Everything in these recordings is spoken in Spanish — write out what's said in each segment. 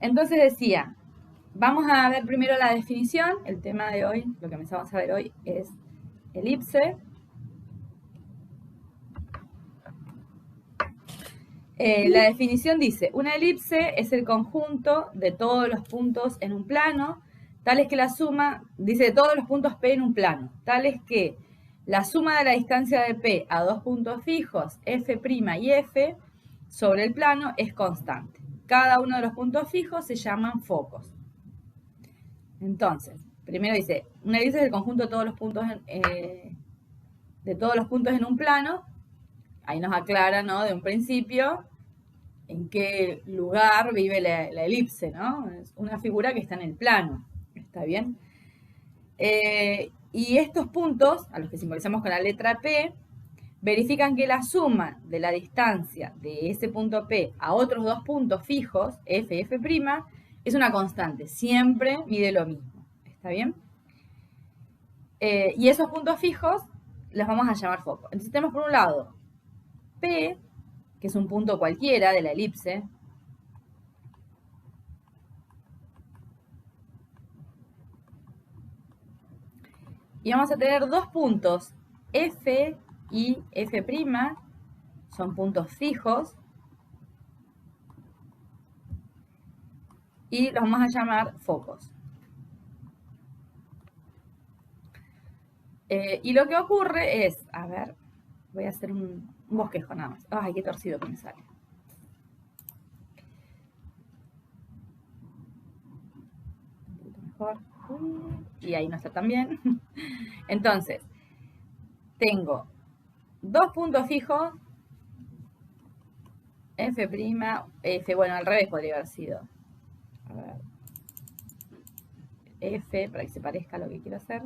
Entonces decía, vamos a ver primero la definición. El tema de hoy, lo que empezamos a ver hoy es elipse. La definición dice, una elipse es el conjunto de todos los puntos en un plano, tales que la suma, dice de todos los puntos P en un plano, tales que la suma de la distancia de P a dos puntos fijos, F' y F, sobre el plano es constante. Cada uno de los puntos fijos se llaman focos. Entonces, primero dice, una elipse es el conjunto de todos los puntos en un plano. Ahí nos aclara, ¿no? De un principio, en qué lugar vive la elipse, ¿no? Es una figura que está en el plano, ¿está bien? Y estos puntos, a los que simbolizamos con la letra P, verifican que la suma de la distancia de ese punto P a otros dos puntos fijos, F y F', es una constante, siempre mide lo mismo, ¿está bien? Y esos puntos fijos los vamos a llamar focos. Entonces tenemos por un lado P, que es un punto cualquiera de la elipse, y vamos a tener dos puntos, F y F', son puntos fijos, y los vamos a llamar focos. Y lo que ocurre es, a ver, voy a hacer un bosquejo nada más. Ay, qué torcido que me sale. Un poquito mejor. Y ahí no está tan bien. Entonces, tengo dos puntos fijos, F', F, bueno, al revés podría haber sido. A ver. F, para que se parezca a lo que quiero hacer.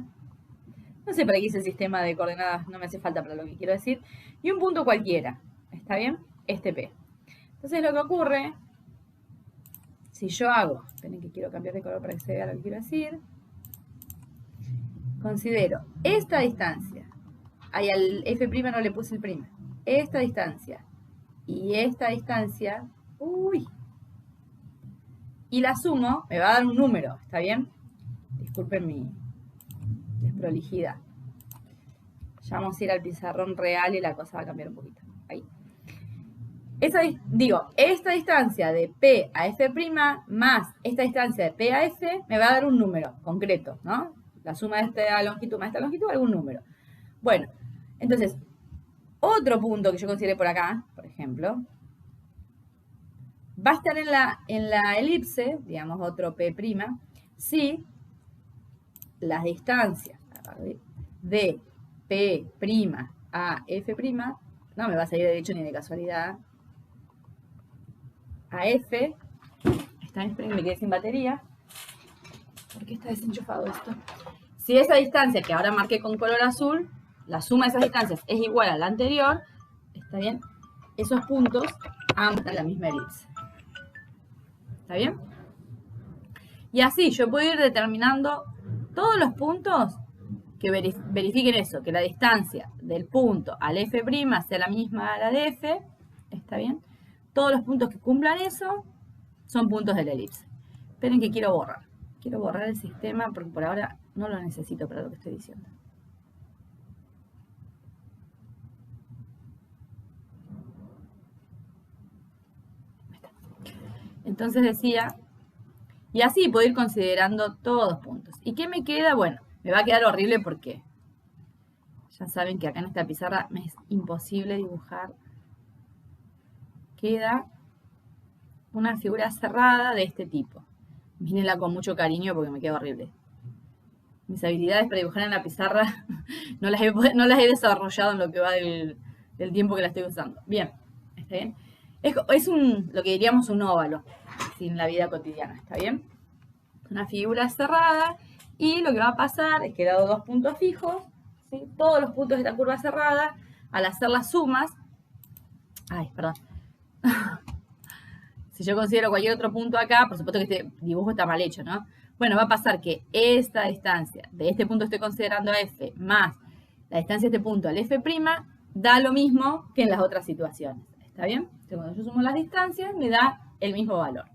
No sé para qué hice el sistema de coordenadas, no me hace falta para lo que quiero decir. Y un punto cualquiera, ¿está bien? Este P. Entonces lo que ocurre, si yo hago, esperen que quiero cambiar de color para que se vea lo que quiero decir. Considero esta distancia, ahí al F' no le puse el prima, esta distancia y esta distancia, y la sumo, me va a dar un número, ¿está bien? Disculpen mi desprolijidad. Ya vamos a ir al pizarrón real y la cosa va a cambiar un poquito. Ahí. Esta distancia de P a F' más esta distancia de P a F me va a dar un número concreto, ¿no? La suma de esta longitud más esta longitud, algún número. Bueno, entonces, otro punto que yo consideré por acá, por ejemplo, va a estar en la elipse, digamos otro P', si las distancias de P' a F', no me va a salir de hecho ni de casualidad, a F, esperen, me quedé sin batería, ¿por qué está desenchufado esto? Si esa distancia que ahora marqué con color azul, la suma de esas distancias es igual a la anterior, ¿está bien? Esos puntos aman la misma elipse. ¿Está bien? Y así yo puedo ir determinando todos los puntos que verifiquen eso, que la distancia del punto al F' sea la misma a la de F, ¿está bien? Todos los puntos que cumplan eso son puntos de la elipse. Esperen que quiero borrar. Quiero borrar el sistema porque por ahora no lo necesito para lo que estoy diciendo. Entonces decía, y así puedo ir considerando todos los puntos. ¿Y qué me queda? Bueno, me va a quedar horrible porque ya saben que acá en esta pizarra me es imposible dibujar. Queda una figura cerrada de este tipo. Mírenla con mucho cariño porque me queda horrible. Mis habilidades para dibujar en la pizarra no las he desarrollado en lo que va del tiempo que la estoy usando. Bien, ¿está bien? Es lo que diríamos un óvalo, sin la vida cotidiana, ¿está bien? Una figura cerrada y lo que va a pasar es que dado dos puntos fijos, ¿sí? Todos los puntos de esta curva cerrada, al hacer las sumas, si yo considero cualquier otro punto acá, por supuesto que este dibujo está mal hecho, ¿no? Bueno, va a pasar que esta distancia de este punto que estoy considerando F más la distancia de este punto al F' da lo mismo que en las otras situaciones. ¿Está bien? Entonces, cuando yo sumo las distancias, me da el mismo valor.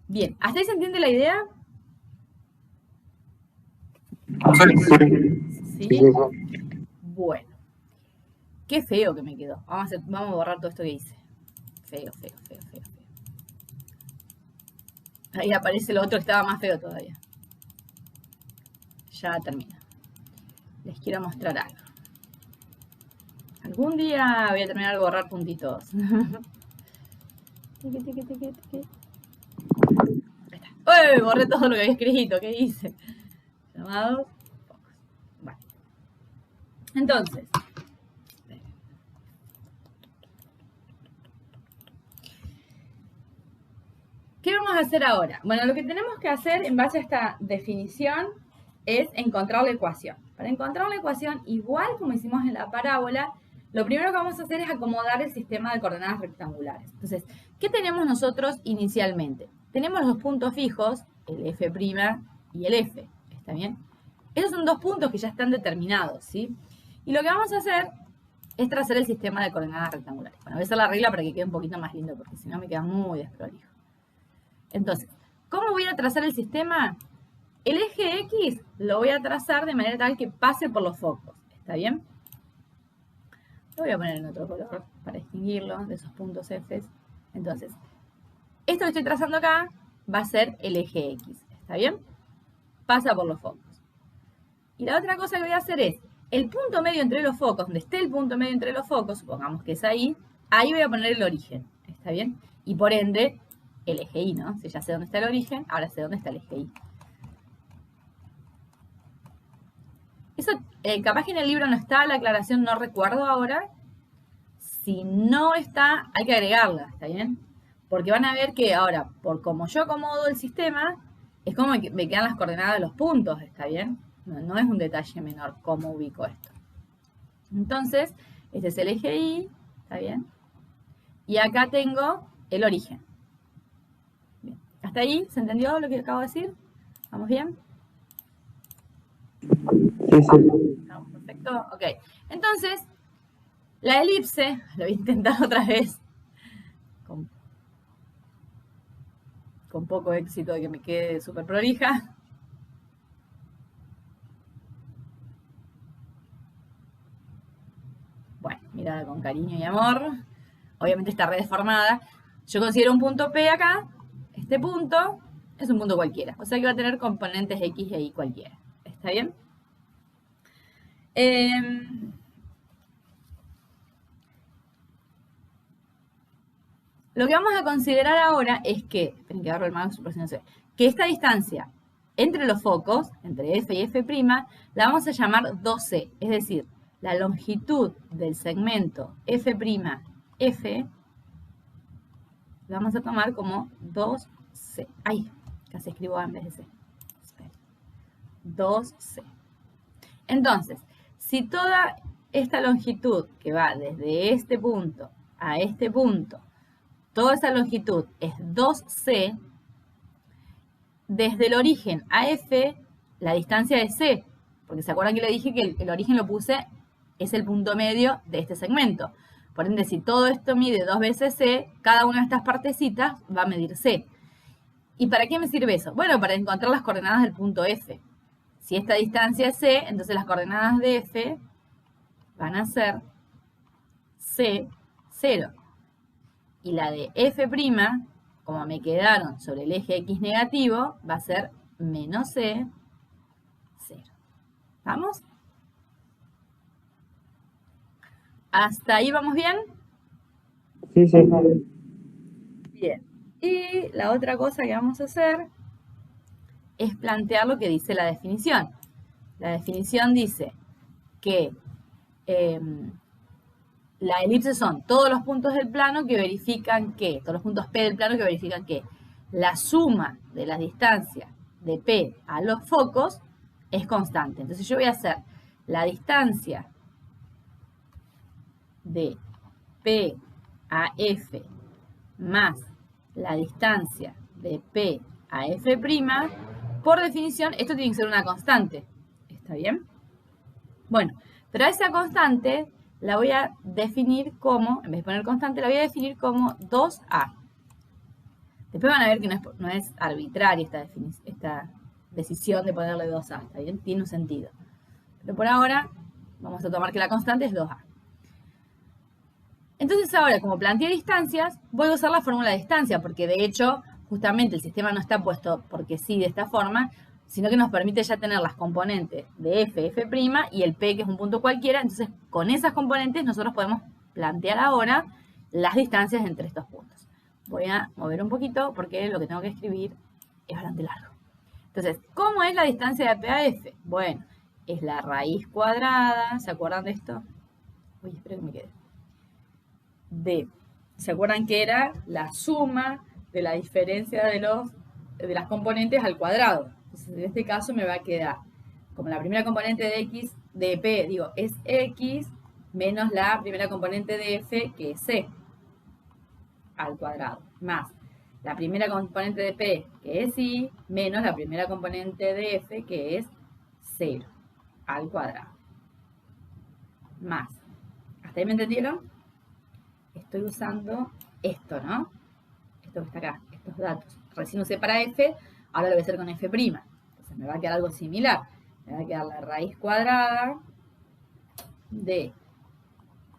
Bien, ¿hasta ahí se entiende la idea? ¿Sí? Bueno. Qué feo que me quedó. Vamos a borrar todo esto que hice. Feo, feo, feo, feo, feo. Ahí aparece lo otro que estaba más feo todavía. Ya termina. Les quiero mostrar algo. Algún día voy a terminar de borrar puntitos. Tiqui, tiqui, tiqui, tiqui. Ahí está. ¡Uy! Borré todo lo que había escrito. ¿Qué hice? Llamados. Bueno. Entonces. ¿Qué vamos a hacer ahora? Bueno, lo que tenemos que hacer en base a esta definición es encontrar la ecuación. Para encontrar la ecuación, igual como hicimos en la parábola, lo primero que vamos a hacer es acomodar el sistema de coordenadas rectangulares. Entonces, ¿qué tenemos nosotros inicialmente? Tenemos los puntos fijos, el F' y el F, ¿está bien? Esos son dos puntos que ya están determinados, ¿sí? Y lo que vamos a hacer es trazar el sistema de coordenadas rectangulares. Bueno, voy a hacer la regla para que quede un poquito más lindo, porque si no me queda muy desprolijo. Entonces, ¿cómo voy a trazar el sistema? El eje X lo voy a trazar de manera tal que pase por los focos. ¿Está bien? Lo voy a poner en otro color para distinguirlo de esos puntos F. Entonces, esto que estoy trazando acá va a ser el eje X. ¿Está bien? Pasa por los focos. Y la otra cosa que voy a hacer es, el punto medio entre los focos, donde esté el punto medio entre los focos, supongamos que es ahí voy a poner el origen. ¿Está bien? Y por ende, el eje Y, ¿no? Si ya sé dónde está el origen, ahora sé dónde está el eje Y. Eso, capaz que en el libro no está la aclaración, no recuerdo ahora. Si no está, hay que agregarla, ¿está bien? Porque van a ver que ahora, por como yo acomodo el sistema, es como que me quedan las coordenadas de los puntos, ¿está bien? No es un detalle menor cómo ubico esto. Entonces, este es el eje Y, ¿está bien? Y acá tengo el origen. Bien. ¿Hasta ahí se entendió lo que acabo de decir? ¿Vamos bien? Sí, sí. Perfecto, ok. Entonces, la elipse, lo voy a intentar otra vez, con poco éxito de que me quede súper prolija. Bueno, mirada con cariño y amor. Obviamente está redeformada. Yo considero un punto P acá. Este punto es un punto cualquiera. O sea que va a tener componentes X e Y cualquiera. ¿Está bien? Lo que vamos a considerar ahora es que, esperen que agarro el mouse, que esta distancia entre los focos, entre F y F', la vamos a llamar 2C, es decir, la longitud del segmento F', la vamos a tomar como 2C. Ay, casi escribo A en vez de C. 2C. Entonces, si toda esta longitud que va desde este punto a este punto, toda esa longitud es 2C, desde el origen a F, la distancia es C, porque se acuerdan que le dije que el origen lo puse, es el punto medio de este segmento. Por ende, si todo esto mide 2 veces C, cada una de estas partecitas va a medir C. ¿Y para qué me sirve eso? Bueno, para encontrar las coordenadas del punto F. Si esta distancia es C, entonces las coordenadas de F van a ser C, 0. Y la de F', como me quedaron sobre el eje X negativo, va a ser menos C, 0. ¿Vamos? ¿Hasta ahí vamos bien? Sí, sí. Bien. Y la otra cosa que vamos a hacer es plantear lo que dice la definición. La definición dice que la elipse son todos los puntos del plano que verifican que, todos los puntos P del plano que verifican que la suma de las distancias de P a los focos es constante. Entonces yo voy a hacer la distancia de P a F más la distancia de P a F', por definición, esto tiene que ser una constante. ¿Está bien? Bueno, pero a esa constante la voy a definir como, en vez de poner constante, la voy a definir como 2A. Después van a ver que no es arbitraria esta decisión de ponerle 2A, ¿está bien? Tiene un sentido. Pero por ahora vamos a tomar que la constante es 2A. Entonces ahora, como planteé distancias, voy a usar la fórmula de distancia, porque de hecho, justamente el sistema no está puesto porque sí de esta forma, sino que nos permite ya tener las componentes de f, f' y el p, que es un punto cualquiera. Entonces, con esas componentes nosotros podemos plantear ahora las distancias entre estos puntos. Voy a mover un poquito porque lo que tengo que escribir es bastante largo. Entonces, ¿cómo es la distancia de P a F? Bueno, es la raíz cuadrada, ¿se acuerdan de esto? Uy, espero que me quede. ¿Se acuerdan que era la suma de la diferencia de las componentes al cuadrado? Entonces, en este caso me va a quedar, como la primera componente de P, es X, menos la primera componente de F, que es C, al cuadrado, más la primera componente de P, que es I, menos la primera componente de F, que es 0, al cuadrado. Más. ¿Hasta ahí me entendieron? Estoy usando esto, ¿no? Esto que está acá, estos datos. Recién usé para F, ahora lo voy a hacer con F'. Entonces me va a quedar algo similar. Me va a quedar la raíz cuadrada de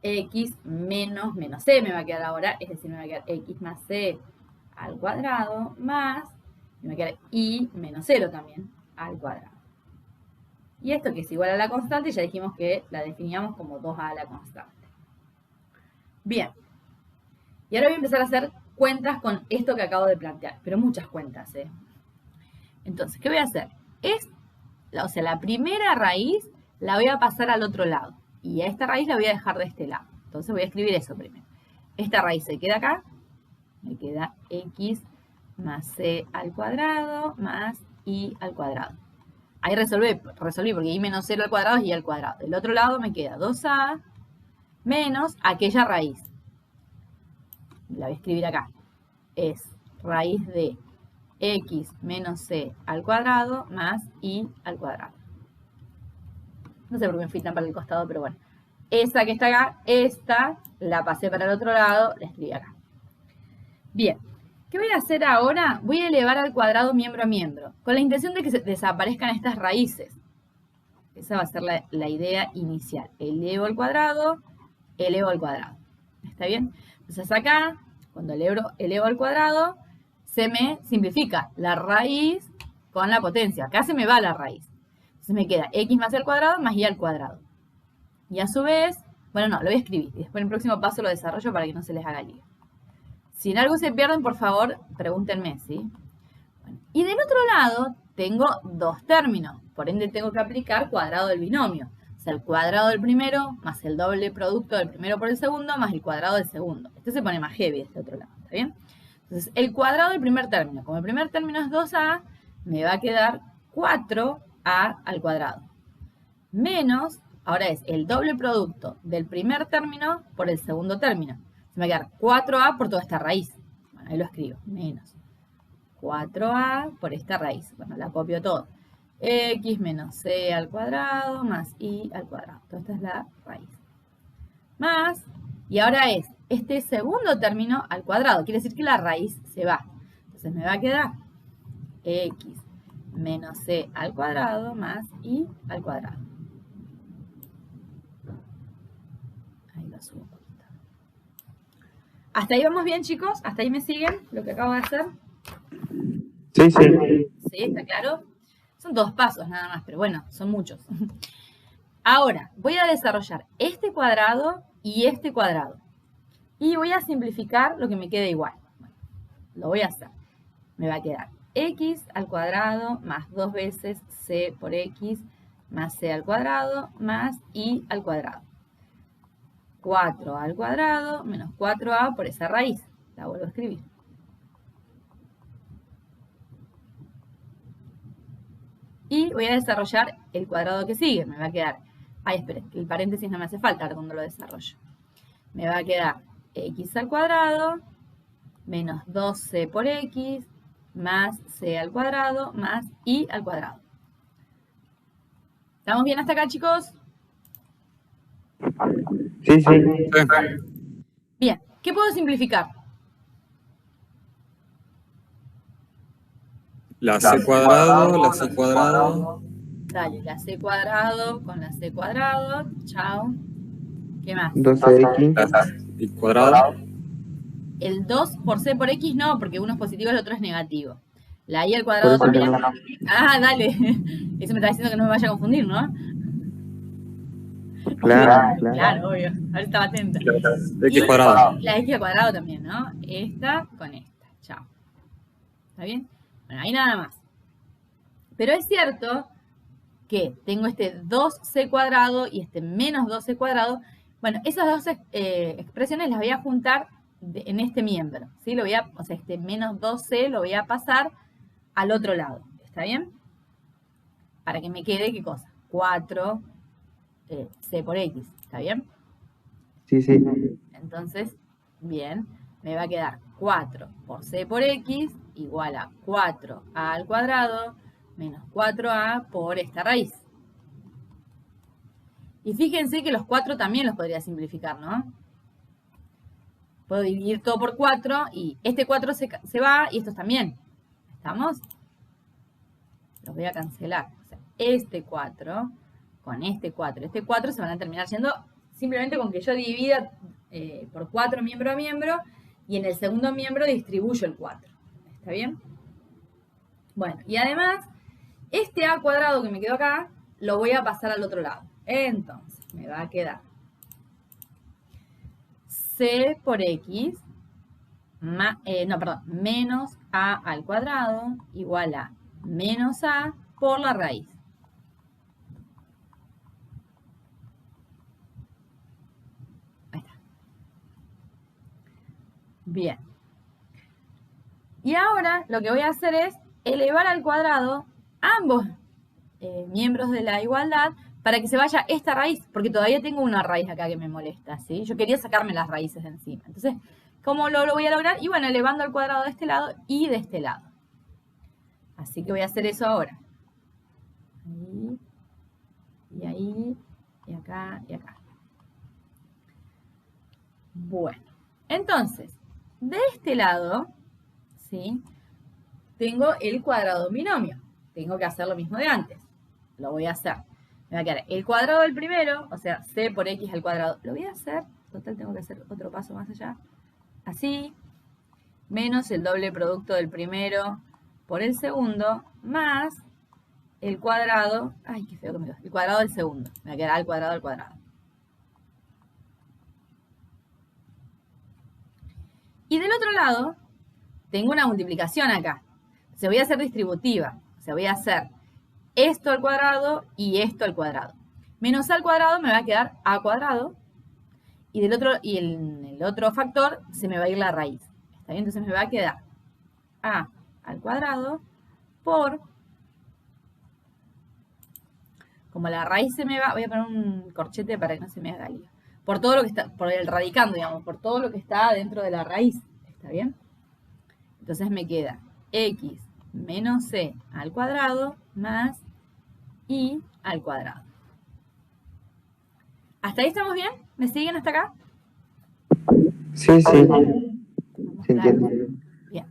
X menos C, me va a quedar ahora, es decir, me va a quedar X más C al cuadrado, más, me va a quedar I menos 0 también, al cuadrado. Y esto que es igual a la constante, ya dijimos que la definíamos como 2A a la constante. Bien. Y ahora voy a empezar a hacer cuentas con esto que acabo de plantear, pero muchas cuentas, ¿eh? Entonces, ¿qué voy a hacer? La primera raíz la voy a pasar al otro lado. Y a esta raíz la voy a dejar de este lado. Entonces voy a escribir eso primero. Esta raíz se queda acá. Me queda X más C al cuadrado más I al cuadrado. Ahí resolví porque I menos 0 al cuadrado es I al cuadrado. Del otro lado me queda 2A menos aquella raíz. La voy a escribir acá. Es raíz de X menos C al cuadrado más I al cuadrado. No sé por qué me fui tan para el costado, pero bueno. Esa que está acá, esta la pasé para el otro lado, la escribí acá. Bien, ¿qué voy a hacer ahora? Voy a elevar al cuadrado miembro a miembro, con la intención de que desaparezcan estas raíces. Esa va a ser la idea inicial. Elevo al cuadrado, elevo al cuadrado. ¿Está bien? Entonces acá, cuando elevo al cuadrado, se me simplifica la raíz con la potencia. Acá se me va la raíz. Entonces me queda X más al cuadrado más Y al cuadrado. Y a su vez, bueno, no, lo voy a escribir. Y después en el próximo paso lo desarrollo para que no se les haga lío. Si en algo se pierden, por favor, pregúntenme, ¿sí? Bueno, y del otro lado tengo dos términos. Por ende tengo que aplicar cuadrado del binomio. O sea, el cuadrado del primero más el doble producto del primero por el segundo más el cuadrado del segundo. Este se pone más heavy de este otro lado, ¿está bien? Entonces, el cuadrado del primer término. Como el primer término es 2A, me va a quedar 4A al cuadrado. Menos, ahora es el doble producto del primer término por el segundo término. Se me va a quedar 4A por toda esta raíz. Bueno, ahí lo escribo. Menos 4A por esta raíz. Bueno, la copio todo. X menos C al cuadrado más Y al cuadrado. Toda esta es la raíz. Más, y ahora es este segundo término al cuadrado. Quiere decir que la raíz se va. Entonces me va a quedar X menos C al cuadrado más Y al cuadrado. Ahí lo subo un poquito. ¿Hasta ahí vamos bien, chicos? ¿Hasta ahí me siguen lo que acabo de hacer? Sí, sí. ¿Sí? ¿Está claro? Son 2 pasos nada más, pero bueno, son muchos. Ahora, voy a desarrollar este cuadrado y este cuadrado. Y voy a simplificar lo que me quede igual. Bueno, lo voy a hacer. Me va a quedar X al cuadrado más 2 veces C por X más C al cuadrado más Y al cuadrado. 4 al cuadrado menos 4A por esa raíz. La vuelvo a escribir. Y voy a desarrollar el cuadrado que sigue. Me va a quedar, esperen, que el paréntesis no me hace falta ahora cuando lo desarrollo. Me va a quedar X al cuadrado menos 2C por X más C al cuadrado más Y al cuadrado. ¿Estamos bien hasta acá, chicos? Sí, sí. Bien, ¿qué puedo simplificar? La C cuadrado, la C cuadrado. Dale, la C cuadrado con la C cuadrado. Chao. ¿Qué más? 12x. La y cuadrado. El 2 por C por X no, porque uno es positivo y el otro es negativo. La Y al cuadrado Por eso también. Ah, dale. Eso me está diciendo que no me vaya a confundir, ¿no? Claro, claro. Claro, obvio. Ahora estaba atenta. X cuadrado. La X al cuadrado también, ¿no? Esta con esta. Chao. ¿Está bien? Bueno, ahí nada más. Pero es cierto que tengo este 2C cuadrado y este menos 2C cuadrado. Bueno, esas dos expresiones las voy a juntar en este miembro, ¿sí? O sea, este menos 2C lo voy a pasar al otro lado, ¿está bien? Para que me quede, ¿qué cosa? 4 C por X, ¿está bien? Sí, sí. Entonces, bien, me va a quedar 4 por C por X igual a 4A al cuadrado menos 4A por esta raíz. Y fíjense que los 4 también los podría simplificar, ¿no? Puedo dividir todo por 4 y este 4 se va y estos también. ¿Estamos? Los voy a cancelar. O sea, este 4 con este 4 se van a terminar yendo simplemente con que yo divida por 4 miembro a miembro y en el segundo miembro distribuyo el 4. ¿Está bien? Bueno, y además, este A cuadrado que me quedó acá, lo voy a pasar al otro lado. Entonces, me va a quedar C por X, menos A al cuadrado igual a menos A por la raíz. Ahí está. Bien. Y ahora lo que voy a hacer es elevar al cuadrado ambos miembros de la igualdad para que se vaya esta raíz, porque todavía tengo una raíz acá que me molesta, ¿sí? Yo quería sacarme las raíces de encima. Entonces, ¿cómo lo voy a lograr? Y bueno, elevando al cuadrado de este lado y de este lado. Así que voy a hacer eso ahora. Ahí, y acá, y acá. Bueno, entonces, de este lado, ¿sí? Tengo el cuadrado de un binomio. Tengo que hacer lo mismo de antes. Lo voy a hacer. Me va a quedar el cuadrado del primero, o sea, C por X al cuadrado. Lo voy a hacer, total tengo que hacer otro paso más allá. Así, menos el doble producto del primero por el segundo, más el cuadrado, ay, qué feo que me quedó, el cuadrado del segundo. Me va a quedar al cuadrado al cuadrado. Y del otro lado, tengo una multiplicación acá. Se voy a hacer distributiva. O sea, voy a hacer esto al cuadrado y esto al cuadrado. Menos A al cuadrado me va a quedar A cuadrado. Y en el otro factor se me va a ir la raíz. ¿Está bien? Entonces me va a quedar A al cuadrado por... Como la raíz se me va, voy a poner un corchete para que no se me haga lío. Por todo lo que está, por el radicando, digamos, por todo lo que está dentro de la raíz. ¿Está bien? Entonces me queda X menos C al cuadrado más Y al cuadrado. ¿Hasta ahí estamos bien? ¿Me siguen hasta acá? Sí, sí. Se entiende. Bien.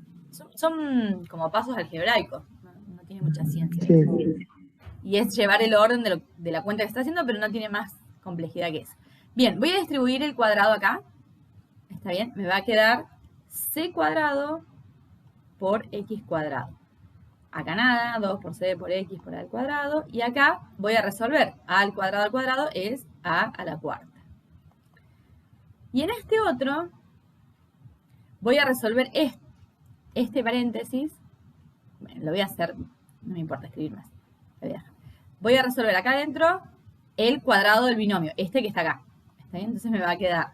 Son como pasos algebraicos. No tiene mucha ciencia. Sí. Y es llevar el orden de la cuenta que está haciendo, pero no tiene más complejidad que eso. Bien, voy a distribuir el cuadrado acá. ¿Está bien? Me va a quedar C cuadrado por X cuadrado. Acá nada, 2 por C por X por A al cuadrado. Y acá voy a resolver. A al cuadrado es A a la cuarta. Y en este otro voy a resolver este paréntesis. Bueno, lo voy a hacer, no me importa escribir más. Voy a resolver acá adentro el cuadrado del binomio, este que está acá. ¿Está bien? Entonces me va a quedar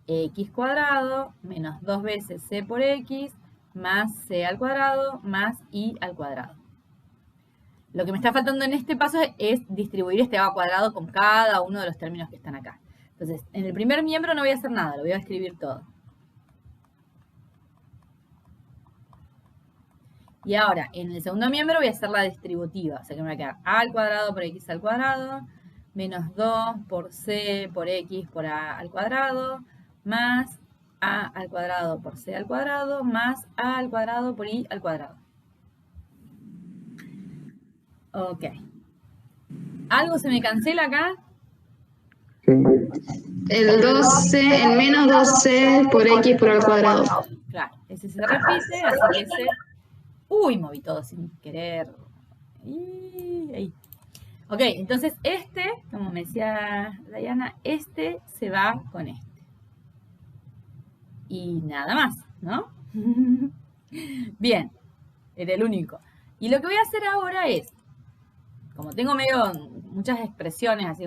X cuadrado menos 2 veces C por X más C al cuadrado más Y al cuadrado. Lo que me está faltando en este paso es distribuir este A cuadrado con cada uno de los términos que están acá. Entonces, en el primer miembro no voy a hacer nada, lo voy a escribir todo. Y ahora, en el segundo miembro voy a hacer la distributiva. O sea que me va a quedar A al cuadrado por X al cuadrado, menos 2 por C por X por A al cuadrado, más A al cuadrado por C al cuadrado, más A al cuadrado por Y al cuadrado. Ok. ¿Algo se me cancela acá? Sí. El 12, el menos 12 por x por al cuadrado. Claro, ese se repite, así que ese... Uy, moví todo sin querer. Ahí. Ok, entonces este, como me decía Diana, este se va con este. Y nada más, ¿no? Bien, era el único. Y lo que voy a hacer ahora es, como tengo muchas expresiones así,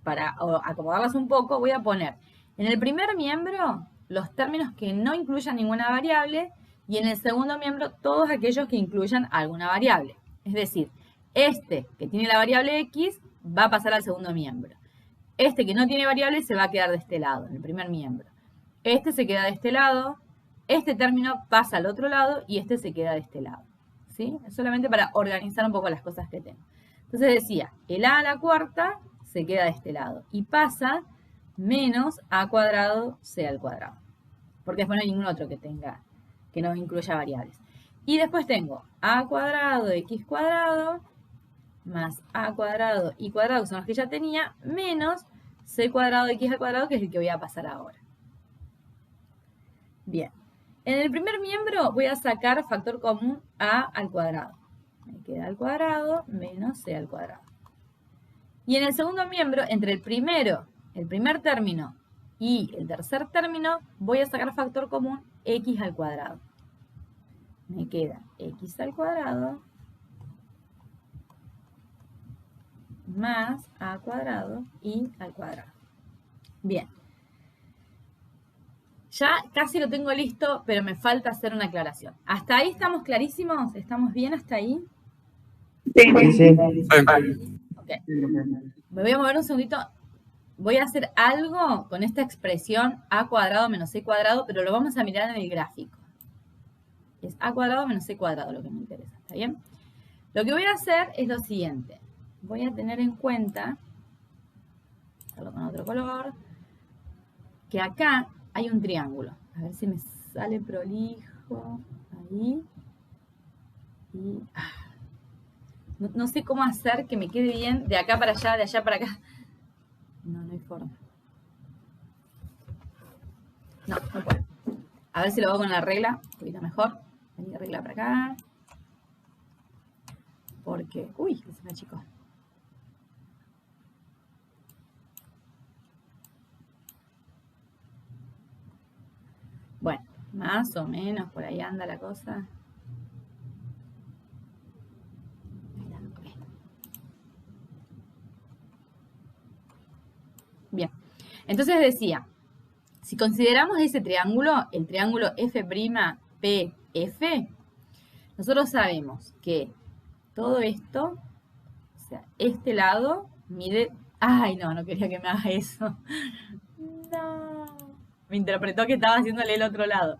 para acomodarlas un poco, voy a poner en el primer miembro los términos que no incluyan ninguna variable y en el segundo miembro todos aquellos que incluyan alguna variable. Es decir, este que tiene la variable x va a pasar al segundo miembro. Este que no tiene variable se va a quedar de este lado, en el primer miembro. Este se queda de este lado, este término pasa al otro lado y este se queda de este lado. ¿Sí? Es solamente para organizar un poco las cosas que tengo. Entonces decía, el a la cuarta se queda de este lado y pasa menos a cuadrado c al cuadrado. Porque después no hay ningún otro que no incluya variables. Y después tengo a cuadrado x cuadrado más a cuadrado y cuadrado, que son los que ya tenía, menos c cuadrado x al cuadrado, que es el que voy a pasar ahora. Bien. En el primer miembro voy a sacar factor común a al cuadrado. Me queda al cuadrado menos c al cuadrado. Y en el segundo miembro, entre el primer término y el tercer término, voy a sacar factor común x al cuadrado. Me queda x al cuadrado más a cuadrado y al cuadrado. Bien. Ya casi lo tengo listo, pero me falta hacer una aclaración. ¿Hasta ahí estamos clarísimos? ¿Estamos bien hasta ahí? Sí, sí. Ok. Me voy a mover un segundito. Voy a hacer algo con esta expresión a cuadrado menos c cuadrado, pero lo vamos a mirar en el gráfico. Es a cuadrado menos c cuadrado lo que me interesa, ¿está bien? Lo que voy a hacer es lo siguiente. Voy a tener en cuenta, hacerlo con otro color, que acá hay un triángulo. A ver si me sale prolijo. Ahí. Y, no sé cómo hacer que me quede bien de acá para allá, de allá para acá. No hay forma. No puedo. A ver si lo hago con la regla, un poquito mejor. Vení, regla para acá. Porque, uy, que se me achicó. Bueno, más o menos por ahí anda la cosa. Bien, entonces decía, si consideramos ese triángulo, el triángulo F'PF, nosotros sabemos que todo esto, o sea, este lado mide... Ay, no quería que me haga eso. No, me interpretó que estaba haciéndole el otro lado.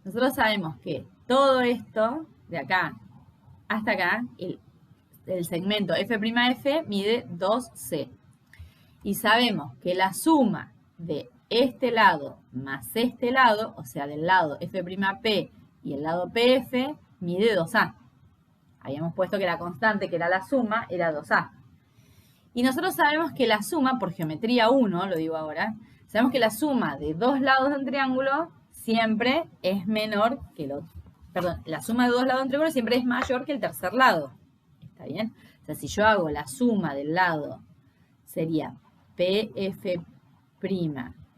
Nosotros sabemos que todo esto, de acá hasta acá, el segmento F'F mide 2C. Y sabemos que la suma de este lado más este lado, o sea, del lado F'P y el lado PF, mide 2A. Habíamos puesto que la constante, que era la suma, era 2A. Y nosotros sabemos que la suma, por geometría 1, lo digo ahora, sabemos que la suma de dos lados de un triángulo siempre es menor que el otro. Perdón, la suma de dos lados de un triángulo siempre es mayor que el tercer lado. ¿Está bien? O sea, si yo hago la suma del lado, sería PF'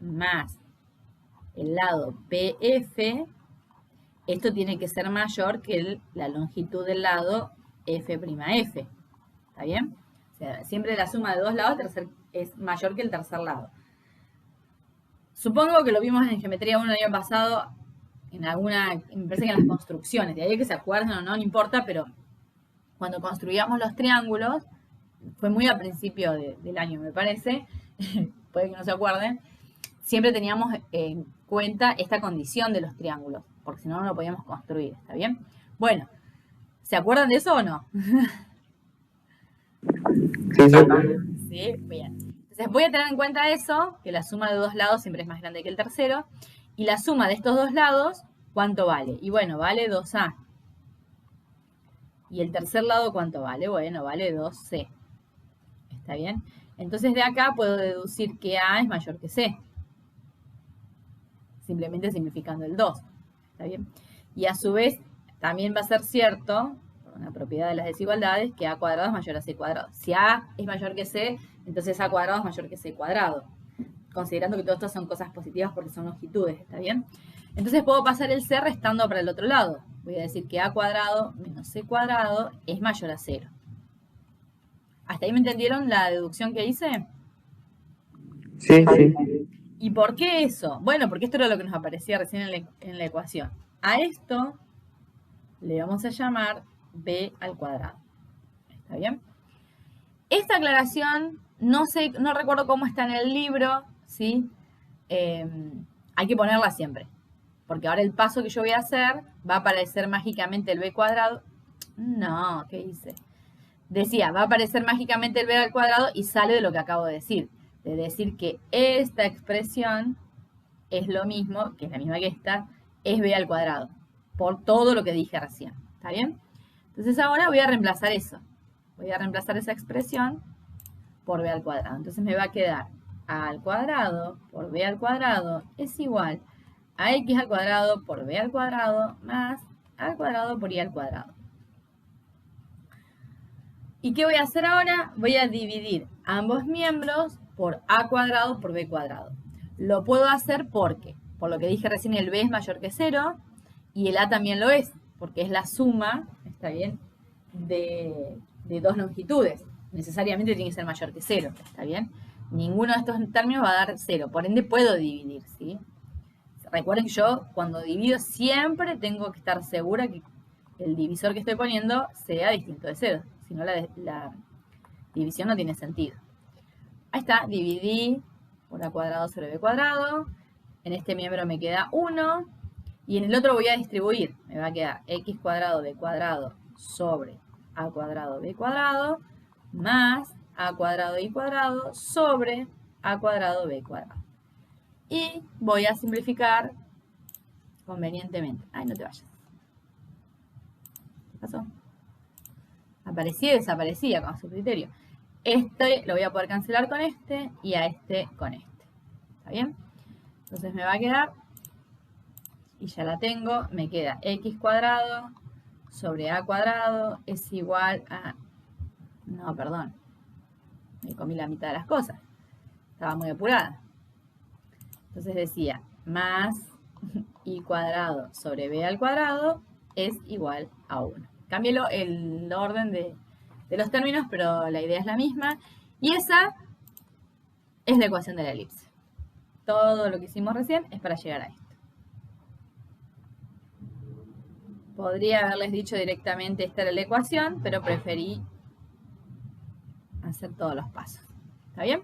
más el lado PF, esto tiene que ser mayor que la longitud del lado F'F. ¿Está bien? O sea, siempre la suma de dos lados es mayor que el tercer lado. Supongo que lo vimos en Geometría 1 el año pasado, en alguna, me parece que en las construcciones, de ahí que se acuerdan o no importa, pero cuando construíamos los triángulos, fue muy al principio del año, me parece, puede que no se acuerden, siempre teníamos en cuenta esta condición de los triángulos, porque si no, no lo podíamos construir, ¿está bien? Bueno, ¿se acuerdan de eso o no? Sí, sí. Sí, bien. Entonces voy a tener en cuenta eso, que la suma de dos lados siempre es más grande que el tercero, y la suma de estos dos lados, ¿cuánto vale? Y bueno, vale 2A. ¿Y el tercer lado cuánto vale? Bueno, vale 2C. ¿Está bien? Entonces de acá puedo deducir que A es mayor que C. Simplemente simplificando el 2. ¿Está bien? Y a su vez también va a ser cierto, por una propiedad de las desigualdades, que A cuadrado es mayor a C cuadrado. Si A es mayor que C, entonces A cuadrado es mayor que C cuadrado. Considerando que todo esto son cosas positivas porque son longitudes, ¿está bien? Entonces puedo pasar el C restando para el otro lado. Voy a decir que A cuadrado menos C cuadrado es mayor a 0. ¿Hasta ahí me entendieron la deducción que hice? Sí, sí. ¿Y por qué eso? Bueno, porque esto era lo que nos aparecía recién en la ecuación. A esto le vamos a llamar B al cuadrado. ¿Está bien? Esta aclaración, no recuerdo cómo está en el libro, ¿sí? Hay que ponerla siempre. Porque ahora el paso que yo voy a hacer va a aparecer mágicamente el B cuadrado. No, ¿qué hice? Decía, va a aparecer mágicamente el B al cuadrado y sale de lo que acabo de decir. De decir que esta expresión es lo mismo, que es la misma que esta, es B al cuadrado. Por todo lo que dije recién. ¿Está bien? Entonces ahora voy a reemplazar eso. Voy a reemplazar esa expresión por B al cuadrado. Entonces me va a quedar A al cuadrado por B al cuadrado es igual a X al cuadrado por B al cuadrado más A al cuadrado por Y al cuadrado. ¿Y qué voy a hacer ahora? Voy a dividir ambos miembros por A cuadrado por B cuadrado. Lo puedo hacer porque, por lo que dije recién, el B es mayor que 0 y el A también lo es, porque es la suma, ¿está bien?, de dos longitudes. Necesariamente tiene que ser mayor que 0, ¿está bien? Ninguno de estos términos va a dar 0, por ende puedo dividir, ¿sí? Recuerden que yo cuando divido siempre tengo que estar segura que el divisor que estoy poniendo sea distinto de 0. Si no, la división no tiene sentido. Ahí está, dividí por A cuadrado sobre B cuadrado. En este miembro me queda 1. Y en el otro voy a distribuir. Me va a quedar X cuadrado B cuadrado sobre A cuadrado B cuadrado más A cuadrado Y cuadrado sobre A cuadrado B cuadrado. Y voy a simplificar convenientemente. Ay, no te vayas. ¿Qué pasó? Aparecía y desaparecía con su criterio. Este lo voy a poder cancelar con este y a este con este. ¿Está bien? Entonces me va a quedar, y ya la tengo, me queda X cuadrado sobre A cuadrado es igual a... No, perdón. Me comí la mitad de las cosas. Estaba muy apurada. Entonces decía, más Y cuadrado sobre B al cuadrado es igual a 1. Cambié el orden de los términos, pero la idea es la misma. Y esa es la ecuación de la elipse. Todo lo que hicimos recién es para llegar a esto. Podría haberles dicho directamente esta era la ecuación, pero preferí hacer todos los pasos. ¿Está bien?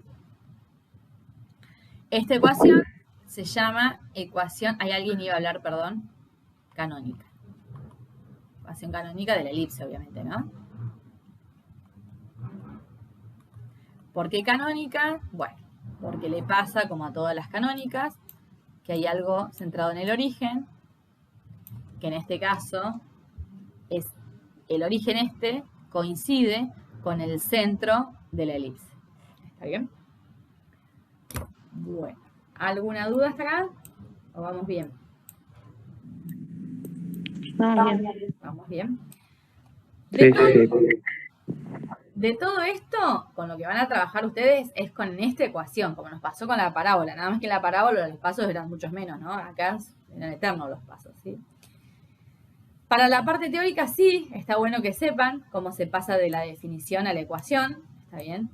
Esta ecuación se llama ecuación, hay alguien iba a hablar, perdón, canónica. Ecuación canónica de la elipse, obviamente, ¿no? ¿Por qué canónica? Bueno, porque le pasa, como a todas las canónicas, que hay algo centrado en el origen, que en este caso es el origen este coincide con el centro de la elipse. ¿Está bien? Bueno, ¿alguna duda hasta acá? ¿O vamos bien? Vamos bien. Vamos bien. Sí, De todo esto, con lo que van a trabajar ustedes es con esta ecuación, como nos pasó con la parábola. Nada más que en la parábola los pasos eran muchos menos, ¿no? Acá eran eternos los pasos, ¿sí? Para la parte teórica sí, está bueno que sepan cómo se pasa de la definición a la ecuación, ¿está bien?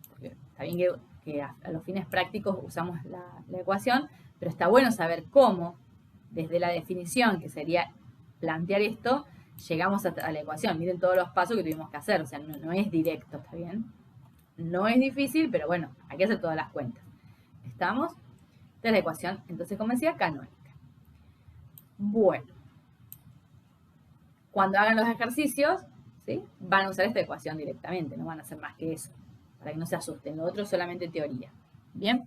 Porque está bien que a los fines prácticos usamos la ecuación, pero está bueno saber cómo, desde la definición, que sería plantear esto, llegamos a la ecuación. Miren todos los pasos que tuvimos que hacer, o sea, no es directo, ¿está bien? No es difícil, pero bueno, hay que hacer todas las cuentas. ¿Estamos? Esta es la ecuación, entonces, como decía, canónica. Bueno. Cuando hagan los ejercicios, ¿sí?, van a usar esta ecuación directamente, no van a hacer más que eso, para que no se asusten. Lo otro es solamente teoría. ¿Bien?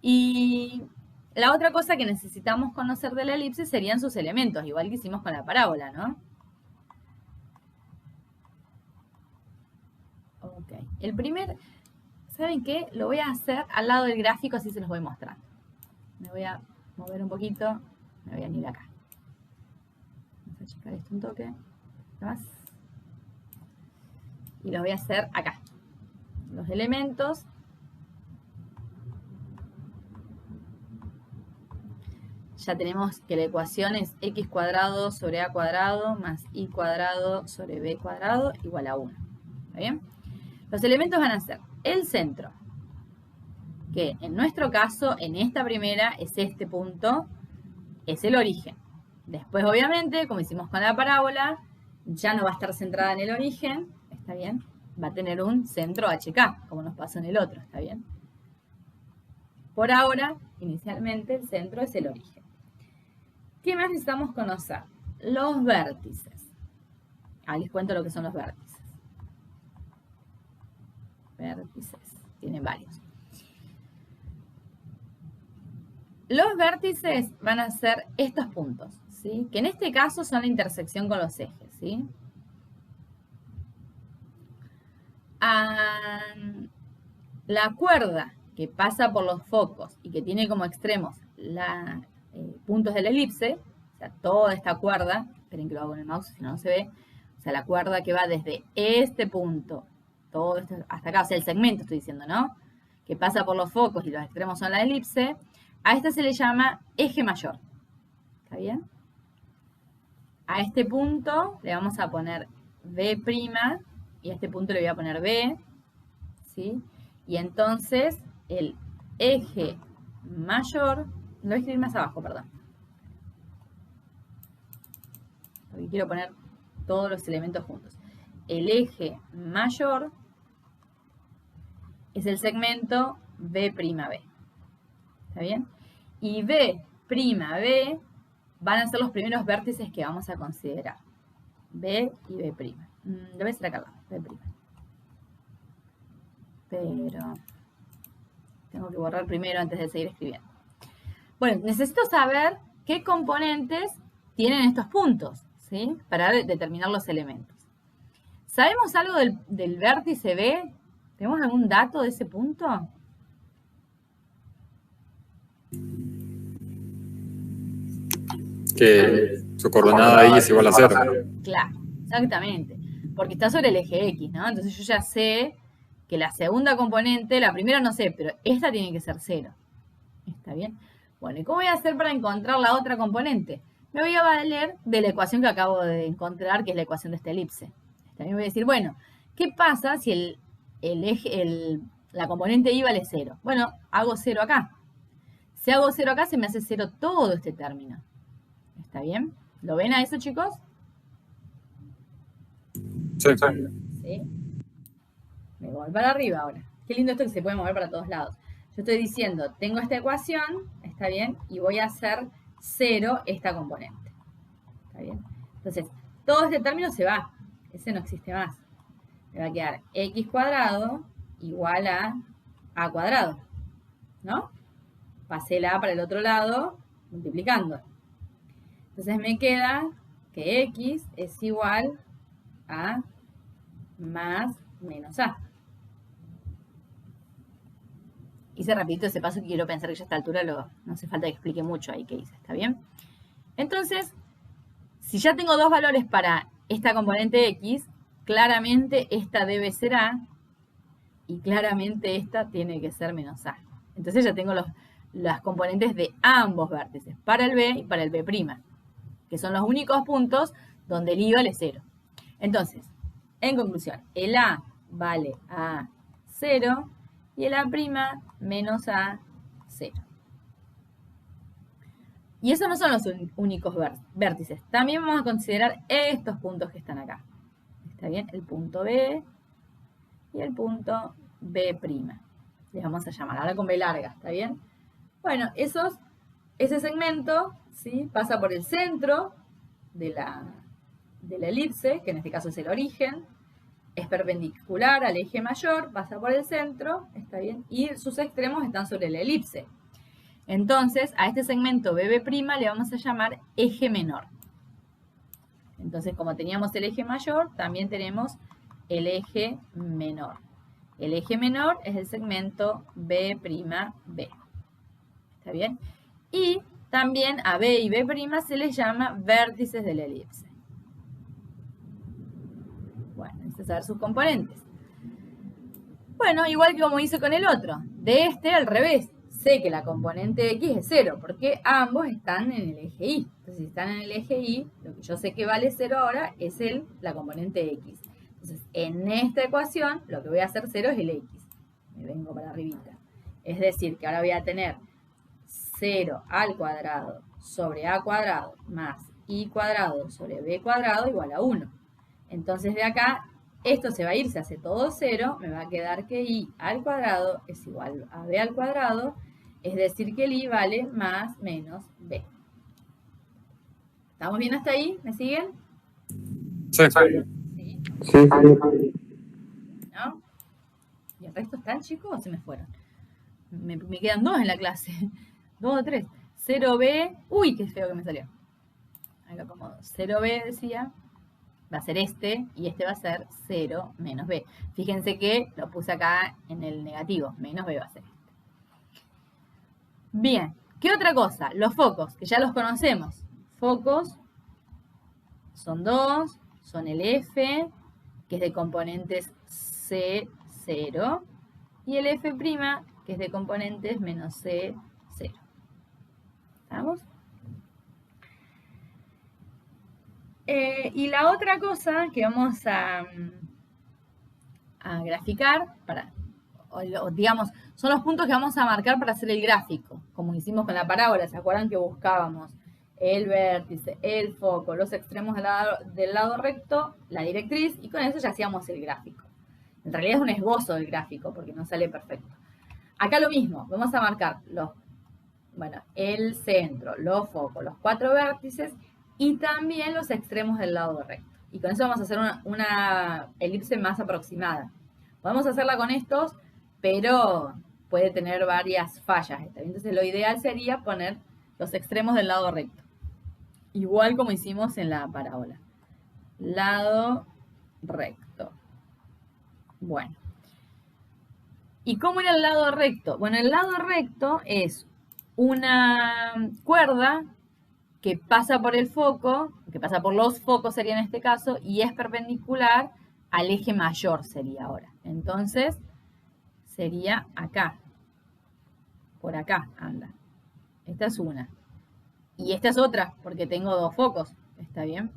Y la otra cosa que necesitamos conocer de la elipse serían sus elementos, igual que hicimos con la parábola, ¿no? El primer, ¿saben qué? Lo voy a hacer al lado del gráfico, así se los voy mostrando. Me voy a mover un poquito, me voy a venir acá. Vamos a checar esto un toque. Más. Y lo voy a hacer acá. Los elementos. Ya tenemos que la ecuación es x cuadrado sobre a cuadrado más y cuadrado sobre b cuadrado igual a 1. ¿Está bien? Los elementos van a ser el centro, que en nuestro caso, en esta primera, es este punto, es el origen. Después, obviamente, como hicimos con la parábola, ya no va a estar centrada en el origen, ¿está bien? Va a tener un centro HK, como nos pasó en el otro, ¿está bien? Por ahora, inicialmente, el centro es el origen. ¿Qué más necesitamos conocer? Los vértices. Les cuento lo que son los vértices. Vértices, tienen varios. Los vértices van a ser estos puntos, ¿sí? Que en este caso son la intersección con los ejes, ¿sí? La cuerda que pasa por los focos y que tiene como extremos puntos de la elipse, o sea, toda esta cuerda, esperen que lo hago con el mouse, si no, no se ve, o sea, la cuerda que va desde este punto, todo esto hasta acá, o sea, el segmento estoy diciendo, ¿no? Que pasa por los focos y los extremos son la elipse, a este se le llama eje mayor, ¿está bien? A este punto le vamos a poner B' y a este punto le voy a poner B, ¿sí? Y entonces el eje mayor, lo voy a escribir más abajo, perdón. Porque quiero poner todos los elementos juntos. El eje mayor es el segmento B'B. ¿Está bien? Y B'B van a ser los primeros vértices que vamos a considerar. B y B'. Lo voy a hacer acá, B'. Pero tengo que borrar primero antes de seguir escribiendo. Bueno, necesito saber qué componentes tienen estos puntos, ¿sí? Para determinar los elementos. ¿Sabemos algo del vértice B? ¿Tenemos algún dato de ese punto? Que su coordenada ahí es igual a 0. Claro, exactamente. Porque está sobre el eje X, ¿no? Entonces yo ya sé que la segunda componente, la primera no sé, pero esta tiene que ser 0. ¿Está bien? Bueno, ¿y cómo voy a hacer para encontrar la otra componente? Me voy a valer de la ecuación que acabo de encontrar, que es la ecuación de esta elipse. También voy a decir, bueno, ¿qué pasa si la componente y vale 0? Bueno, hago 0 acá. Si hago 0 acá, se me hace 0 todo este término. ¿Está bien? ¿Lo ven a eso, chicos? Sí. ¿Sí? Me voy para arriba ahora. Qué lindo esto que se puede mover para todos lados. Yo estoy diciendo, tengo esta ecuación, ¿está bien? Y voy a hacer 0 esta componente. ¿Está bien? Entonces, todo este término se va. Ese no existe más. Me va a quedar x cuadrado igual a cuadrado. ¿No? Pasé la a para el otro lado multiplicando. Entonces me queda que x es igual a más menos a. Hice rapidito ese paso que quiero pensar que ya a esta altura no hace falta que explique mucho ahí qué hice, ¿está bien? Entonces, si ya tengo dos valores para esta componente x, claramente esta debe ser a y claramente esta tiene que ser menos a. Entonces ya tengo las componentes de ambos vértices, para el b y para el b', que son los únicos puntos donde el i vale 0. Entonces, en conclusión, el a vale a 0 y el a' menos a 0. Y esos no son los únicos vértices. También vamos a considerar estos puntos que están acá. ¿Está bien? El punto B y el punto B'. Les vamos a llamar ahora con B larga, ¿está bien? Bueno, ese segmento, ¿sí? Pasa por el centro de la elipse, que en este caso es el origen. Es perpendicular al eje mayor, pasa por el centro, ¿está bien? Y sus extremos están sobre la elipse. Entonces, a este segmento BB' le vamos a llamar eje menor. Entonces, como teníamos el eje mayor, también tenemos el eje menor. El eje menor es el segmento B', B. ¿Está bien? Y también a B y B' se les llama vértices de la elipse. Bueno, necesito saber sus componentes. Bueno, igual que como hice con el otro. De este al revés. Sé que la componente X es 0, porque ambos están en el eje Y. Entonces, si están en el eje Y, lo que yo sé que vale 0 ahora es la componente X. Entonces, en esta ecuación, lo que voy a hacer 0 es el X. Me vengo para arribita. Es decir, que ahora voy a tener 0 al cuadrado sobre A cuadrado más Y cuadrado sobre B cuadrado igual a 1. Entonces, de acá, esto se va a ir, se hace todo 0, me va a quedar que Y al cuadrado es igual a B al cuadrado, es decir que el Y vale más menos B. ¿Estamos bien hasta ahí? ¿Me siguen? Sí. Sí. Sí, sí. ¿No? ¿Y el resto están, chicos, o se me fueron? Me quedan 2 en la clase. 2 o 3. 0B. Uy, qué feo que me salió. Ahí lo acomodo. 0B decía. Va a ser este. Y este va a ser 0 menos B. Fíjense que lo puse acá en el negativo. Menos B va a ser este. Bien. ¿Qué otra cosa? Los focos, que ya los conocemos. Focos son 2. Son el F, que es de componentes C0. Y el F', que es de componentes menos C0. ¿Estamos? Y la otra cosa que vamos a graficar, digamos, son los puntos que vamos a marcar para hacer el gráfico, como hicimos con la parábola. ¿Se acuerdan que buscábamos el vértice, el foco, los extremos del lado recto, la directriz, y con eso ya hacíamos el gráfico? En realidad es un esbozo del gráfico, porque no sale perfecto. Acá lo mismo, vamos a marcar el centro, los focos, los 4 vértices y también los extremos del lado recto. Y con eso vamos a hacer una elipse más aproximada. Podemos hacerla con estos, pero puede tener varias fallas. Entonces lo ideal sería poner los extremos del lado recto. Igual como hicimos en la parábola. Lado recto. Bueno. ¿Y cómo era el lado recto? Bueno, el lado recto es una cuerda que pasa por el foco, que pasa por los focos sería en este caso, y es perpendicular al eje mayor sería ahora. Entonces, sería acá. Por acá anda. Esta es una. Y esta es otra, porque tengo 2 focos. ¿Está bien?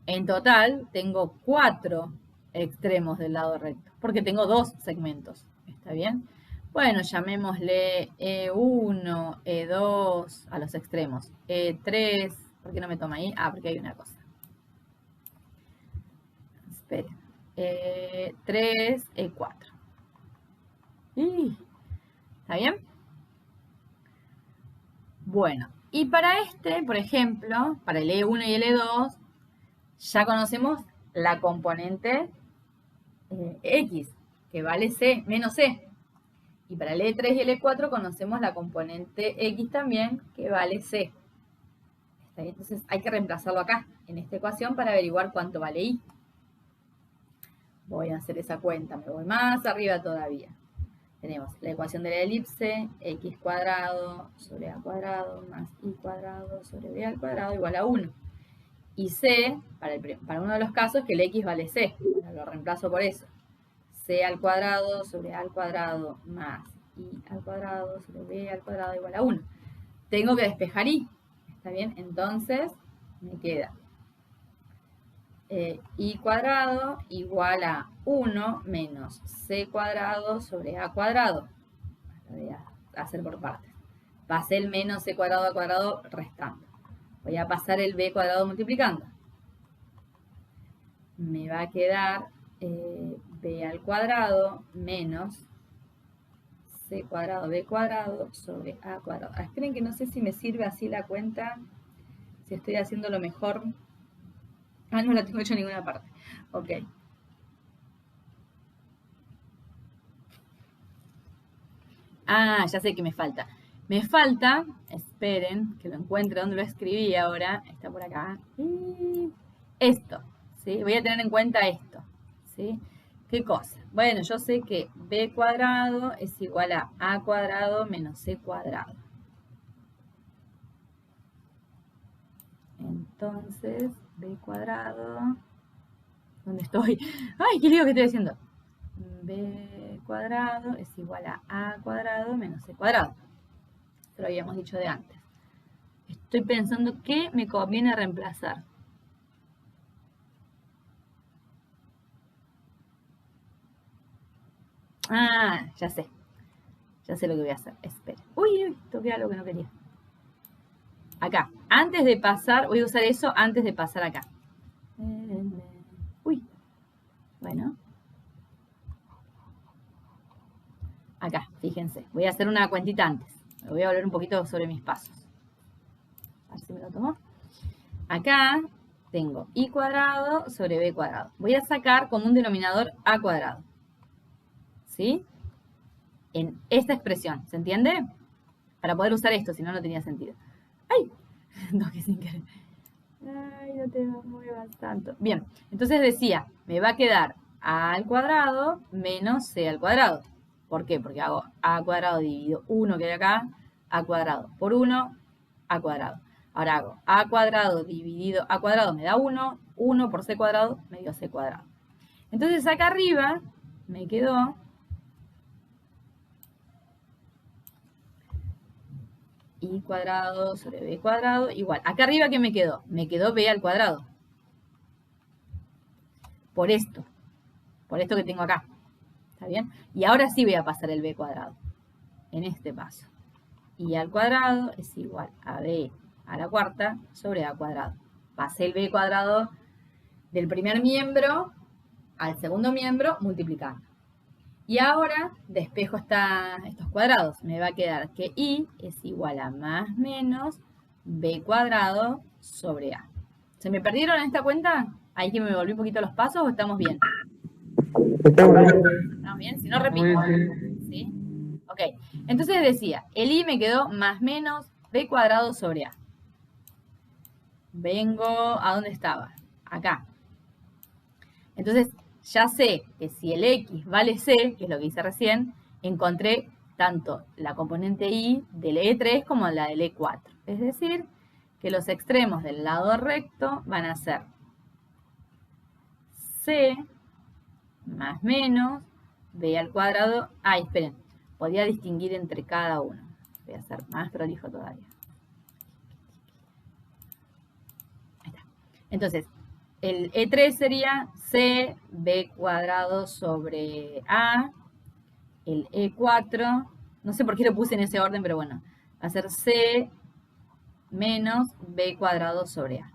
En total, tengo 4 extremos del lado recto, porque tengo 2 segmentos. ¿Está bien? Bueno, llamémosle E1, E2 a los extremos. E3, ¿por qué no me toma ahí? Ah, porque hay una cosa. Esperen. E3, E4. ¿Está bien? Bueno, y para este, por ejemplo, para el E1 y el E2, ya conocemos la componente X, que vale C, menos C. Y para el E3 y el E4 conocemos la componente X también, que vale C. Entonces hay que reemplazarlo acá, en esta ecuación, para averiguar cuánto vale Y. Voy a hacer esa cuenta, me voy más arriba todavía. Tenemos la ecuación de la elipse, X cuadrado sobre A cuadrado más Y cuadrado sobre B al cuadrado igual a 1. Y C, para uno de los casos, que el X vale C. Bueno, lo reemplazo por eso. C al cuadrado sobre A al cuadrado más Y al cuadrado sobre B al cuadrado igual a 1. Tengo que despejar Y. ¿Está bien? Entonces me queda Y cuadrado igual a 1 menos C cuadrado sobre A cuadrado. Lo voy a hacer por partes. Pasé el menos C cuadrado a cuadrado restando. Voy a pasar el B cuadrado multiplicando. Me va a quedar B al cuadrado menos C cuadrado B cuadrado sobre A cuadrado. Esperen que no sé si me sirve así la cuenta, si estoy haciendo lo mejor. Ah, no la tengo hecha en ninguna parte. Ok. Ah, ya sé que me falta. Me falta, esperen, que lo encuentre donde lo escribí ahora. Está por acá. Esto, ¿sí? Voy a tener en cuenta esto, ¿sí? ¿Qué cosa? Bueno, yo sé que b cuadrado es igual a cuadrado menos c cuadrado. Entonces, b cuadrado... ¿Dónde estoy? ¡Ay, qué lío que estoy haciendo! B cuadrado es igual a cuadrado menos c cuadrado. Esto lo habíamos dicho de antes. Estoy pensando qué me conviene reemplazar. Ah, ya sé. Ya sé lo que voy a hacer. Espera. Uy, toqué algo que no quería. Acá. Antes de pasar, voy a usar eso antes de pasar acá. Uy. Bueno. Acá, fíjense. Voy a hacer una cuentita antes. Me voy a volver un poquito sobre mis pasos. A ver si me lo tomo. Acá tengo i cuadrado sobre b cuadrado. Voy a sacar como un denominador a cuadrado. ¿Sí? En esta expresión. ¿Se entiende? Para poder usar esto, si no, no tenía sentido. ¡Ay! Toqué sin querer. Ay, no te muevas tanto. Bien, entonces decía, me va a quedar a al cuadrado menos c al cuadrado. ¿Por qué? Porque hago a cuadrado dividido 1 que hay acá, a cuadrado por 1, a cuadrado. Ahora hago a cuadrado dividido a cuadrado me da 1, 1 por c cuadrado me dio c cuadrado. Entonces acá arriba me quedó i cuadrado sobre b cuadrado igual. Acá arriba, ¿qué me quedó? Me quedó b al cuadrado. Por esto que tengo acá. ¿Está bien? Y ahora sí voy a pasar el b cuadrado. En este paso. I al cuadrado es igual a b a la cuarta sobre a cuadrado. Pasé el b cuadrado del primer miembro al segundo miembro multiplicando. Y ahora despejo estos cuadrados. Me va a quedar que i es igual a más menos b cuadrado sobre a. ¿Se me perdieron en esta cuenta? ¿Ahí que me volví un poquito los pasos o estamos bien? Estamos bien. ¿Estamos bien? Si no, repito. ¿Sí? Ok. Entonces decía, el i me quedó más menos b cuadrado sobre a. Vengo a dónde estaba. Acá. Entonces, ya sé que si el x vale c, que es lo que hice recién, encontré tanto la componente y del E3 como la del E4. Es decir, que los extremos del lado recto van a ser c más menos b al cuadrado. Ah, esperen, podía distinguir entre cada uno. Voy a hacer más prolijo todavía. Ahí está. Entonces, el E3 sería c b cuadrado sobre a. El E4, no sé por qué lo puse en ese orden, pero bueno, va a ser c menos b cuadrado sobre a.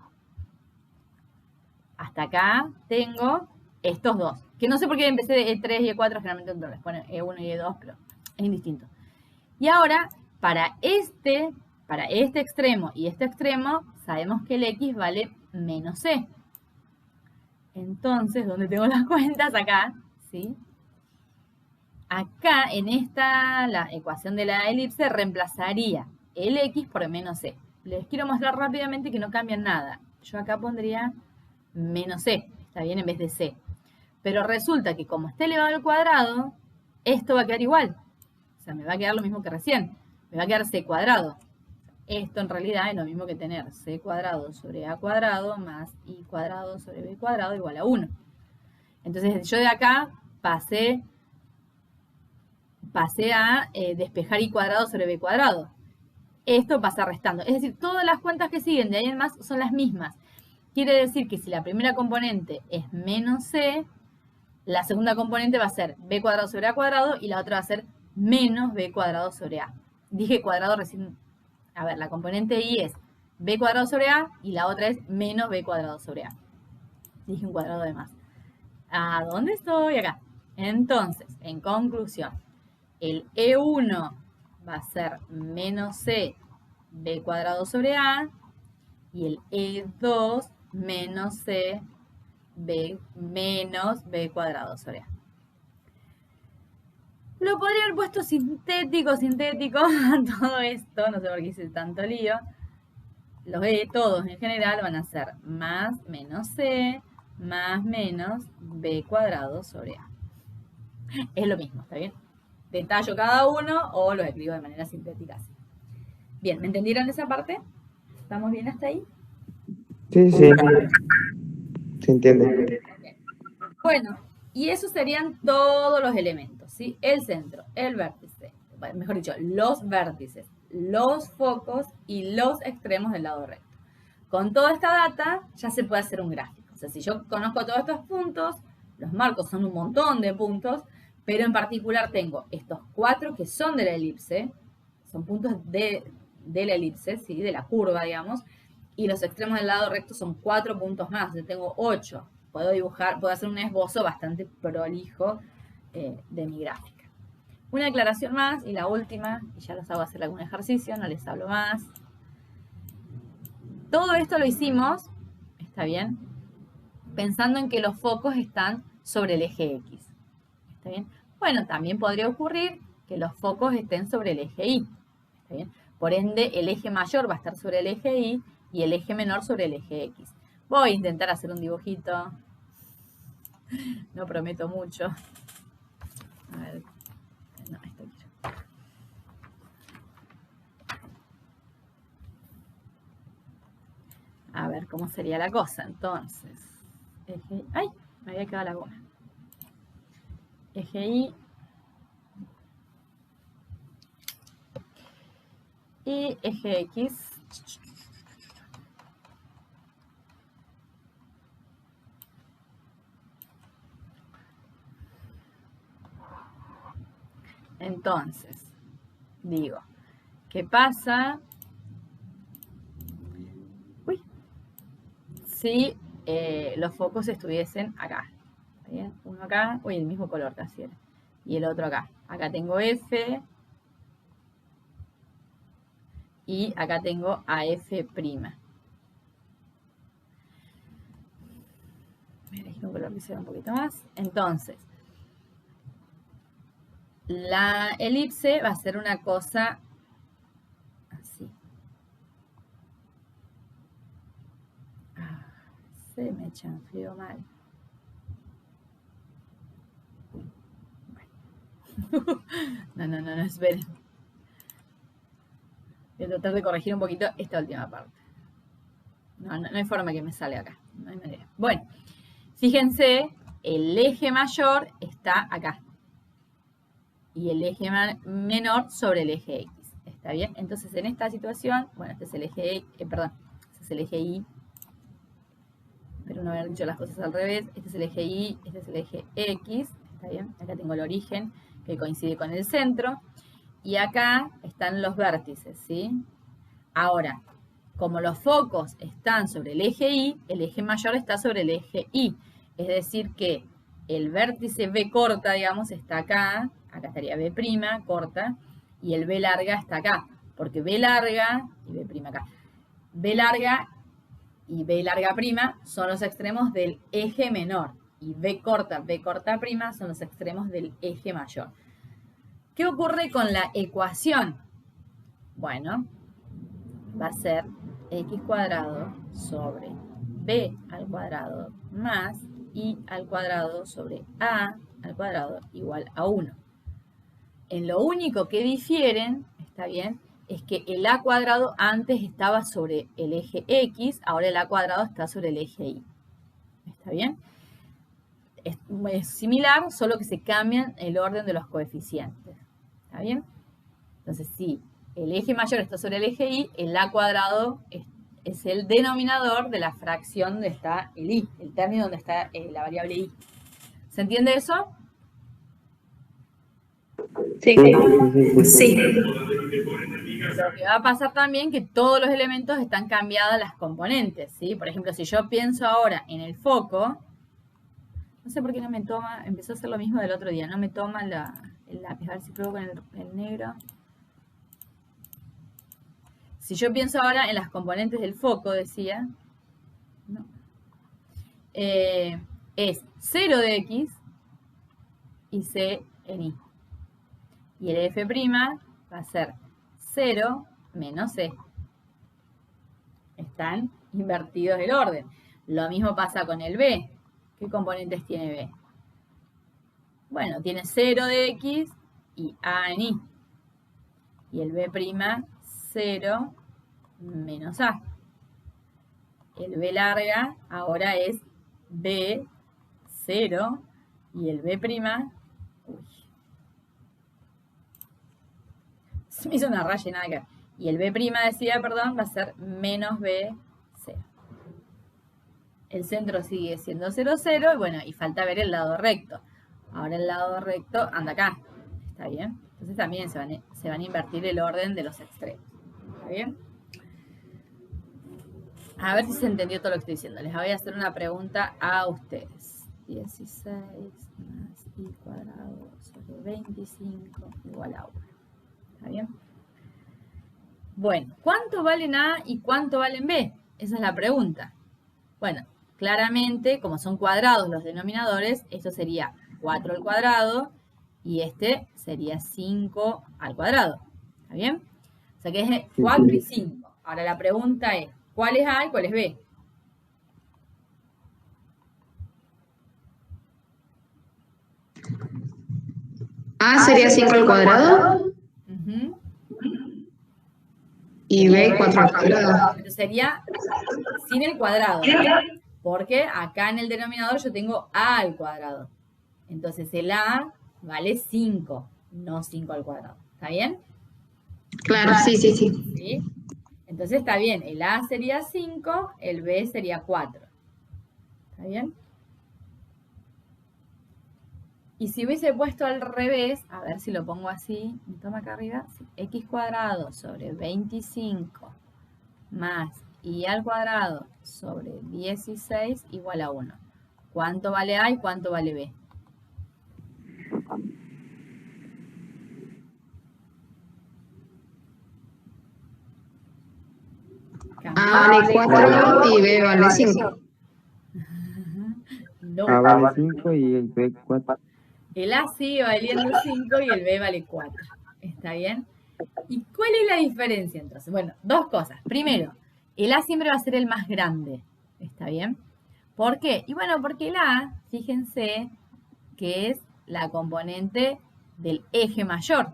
Hasta acá tengo estos dos, que no sé por qué empecé de E3 y E4, generalmente les ponen E1 y E2, pero es indistinto. Y ahora, para este extremo y este extremo, sabemos que el x vale menos c. Entonces, ¿dónde tengo las cuentas? Acá, ¿sí? Acá, en esta, la ecuación de la elipse, reemplazaría el x por menos c. Les quiero mostrar rápidamente que no cambian nada. Yo acá pondría menos c, está bien, en vez de c. Pero resulta que como está elevado al cuadrado, esto va a quedar igual. O sea, me va a quedar lo mismo que recién. Me va a quedar c cuadrado. Esto en realidad es lo mismo que tener c cuadrado sobre a cuadrado más i cuadrado sobre b cuadrado igual a 1. Entonces yo de acá pasé a despejar i cuadrado sobre b cuadrado. Esto pasa restando. Es decir, todas las cuentas que siguen de ahí en más son las mismas. Quiere decir que si la primera componente es menos c, la segunda componente va a ser b cuadrado sobre a cuadrado y la otra va a ser menos b cuadrado sobre a. Dije cuadrado recién. A ver, la componente i es b cuadrado sobre a y la otra es menos b cuadrado sobre a. Dije un cuadrado de más. ¿A dónde estoy? Acá. Entonces, en conclusión, el E1 va a ser menos c b cuadrado sobre a y el E2 menos c b menos b cuadrado sobre a. Lo podría haber puesto sintético, todo esto, no sé por qué hice tanto lío. Los E todos en general van a ser más menos c más menos b cuadrado sobre a. Es lo mismo, ¿está bien? Detallo cada uno o los escribo de manera sintética así. Bien, ¿me entendieron esa parte? ¿Estamos bien hasta ahí? Sí, sí. Se entiende. Bueno, y esos serían todos los elementos, ¿sí? El centro, el vértice, bueno, mejor dicho, los vértices, los focos y los extremos del lado recto. Con toda esta data ya se puede hacer un gráfico. O sea, si yo conozco todos estos puntos, los marcos son un montón de puntos, pero en particular tengo estos 4 que son de la elipse, son puntos de la elipse, ¿sí? De la curva, digamos, y los extremos del lado recto son 4 puntos más, yo tengo 8. Puedo dibujar, puedo hacer un esbozo bastante prolijo de mi gráfica. Una aclaración más y la última, y ya los hago hacer algún ejercicio, no les hablo más. Todo esto lo hicimos, ¿está bien? Pensando en que los focos están sobre el eje X, ¿está bien? Bueno, también podría ocurrir que los focos estén sobre el eje Y, ¿está bien? Por ende, el eje mayor va a estar sobre el eje Y y el eje menor sobre el eje X. Voy a intentar hacer un dibujito. No prometo mucho. A ver. No, esto quiero. A ver cómo sería la cosa. Entonces, eje... ¡Ay! Me había quedado la goma. Eje Y. Y eje X. Entonces, digo, ¿qué pasa si los focos estuviesen acá? ¿Está bien? Uno acá, el mismo color casi era. Y el otro acá. Acá tengo F y acá tengo a F'. Voy a elegir un color que sea un poquito más. Entonces, la elipse va a ser una cosa así. Se me chanfleó mal. No, esperen. Voy a tratar de corregir un poquito esta última parte. No hay forma que me salga acá. No hay manera. Bueno, fíjense, el eje mayor está acá. Y el eje menor sobre el eje X. ¿Está bien? Entonces, en esta situación, bueno, este es el eje este es el eje Y. Pero no haber dicho las cosas al revés. Este es el eje Y, este es el eje X. ¿Está bien? Acá tengo el origen que coincide con el centro. Y acá están los vértices, ¿sí? Ahora, como los focos están sobre el eje Y, el eje mayor está sobre el eje Y. Es decir que el vértice B corta, digamos, está acá. Acá estaría B' corta. Y el B larga está acá. Porque B larga y B' acá. B larga y B larga prima son los extremos del eje menor. Y B corta prima son los extremos del eje mayor. ¿Qué ocurre con la ecuación? Bueno, va a ser x cuadrado sobre b al cuadrado más y al cuadrado sobre a al cuadrado igual a 1. En lo único que difieren, ¿está bien?, es que el a cuadrado antes estaba sobre el eje X, ahora el a cuadrado está sobre el eje Y. ¿Está bien? Es similar, solo que se cambian el orden de los coeficientes. ¿Está bien? Entonces, si el eje mayor está sobre el eje Y, el a cuadrado es el denominador de la fracción donde está el Y, el término donde está la variable Y. ¿Se entiende eso? Sí. Sí. Lo que va a pasar también es que todos los elementos están cambiadas las componentes, ¿sí? Por ejemplo, si yo pienso ahora en el foco, no sé por qué no me toma, empezó a hacer lo mismo del otro día, no me toma el lápiz, a ver si pruebo con el negro. Si yo pienso ahora en las componentes del foco, decía, no, es 0 de X y C en Y. Y el F' va a ser 0 menos C. Están invertidos el orden. Lo mismo pasa con el B. ¿Qué componentes tiene B? Bueno, tiene 0 de X y A en Y. Y el B', 0 menos A. El B larga ahora es B, 0, y el B', uy, se me hizo una raya y nada que ver. Y el B' decía, perdón, va a ser menos B, 0. El centro sigue siendo 0, 0, y bueno, y falta ver el lado recto. Ahora el lado recto anda acá, ¿está bien? Entonces también se van a invertir el orden de los extremos, ¿está bien? A ver si se entendió todo lo que estoy diciendo. Les voy a hacer una pregunta a ustedes. 16 más y cuadrado sobre 25 igual a 1. ¿Está bien? Bueno, ¿cuánto valen A y cuánto valen B? Esa es la pregunta. Bueno, claramente, como son cuadrados los denominadores, esto sería 4 al cuadrado y este sería 5 al cuadrado. ¿Está bien? O sea que es 4 y 5. Ahora la pregunta es, ¿cuál es A y cuál es B? A sería 5 al cuadrado y B 4 al cuadrado. Entonces sería sin el cuadrado, ¿no? Porque acá en el denominador yo tengo A al cuadrado. Entonces el A vale 5, no 5 al cuadrado. ¿Está bien? Claro, sí. ¿Sí? Entonces está bien, el A sería 5, el B sería 4. ¿Está bien? Y si hubiese puesto al revés, a ver si lo pongo así, me toma acá arriba, x cuadrado sobre 25 más y al cuadrado sobre 16 igual a 1. ¿Cuánto vale A y cuánto vale B? A vale 4 y B vale 5. No. A vale 5 y el B 4. El A sigue valiendo 5 y el B vale 4. ¿Está bien? ¿Y cuál es la diferencia entonces? Bueno, dos cosas. Primero, el A siempre va a ser el más grande. ¿Está bien? ¿Por qué? Y bueno, porque el A, fíjense, que es la componente del eje mayor.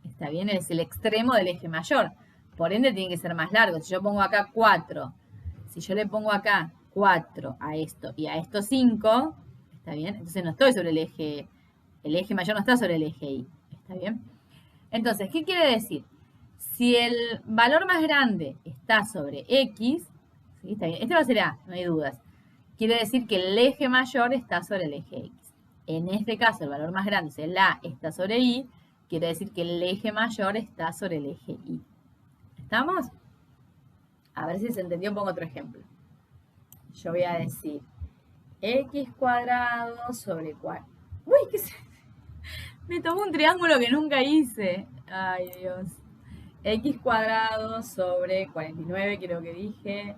¿Está bien? Es el extremo del eje mayor. Por ende tiene que ser más largo. Si yo pongo acá 4, si yo le pongo acá 4 a esto y a esto 5, ¿está bien? Entonces no estoy sobre el eje mayor no está sobre el eje Y, ¿está bien? Entonces, ¿qué quiere decir? Si el valor más grande está sobre X, ¿sí? Está bien. Este va a ser A, no hay dudas. Quiere decir que el eje mayor está sobre el eje X. En este caso, el valor más grande, si el A está sobre Y, quiere decir que el eje mayor está sobre el eje Y. ¿Estamos? A ver si se entendió, pongo otro ejemplo. Yo voy a decir x cuadrado sobre 4. Uy, ¿qué se... Me tomó un triángulo que nunca hice. Ay, Dios. X cuadrado sobre 49, creo que dije,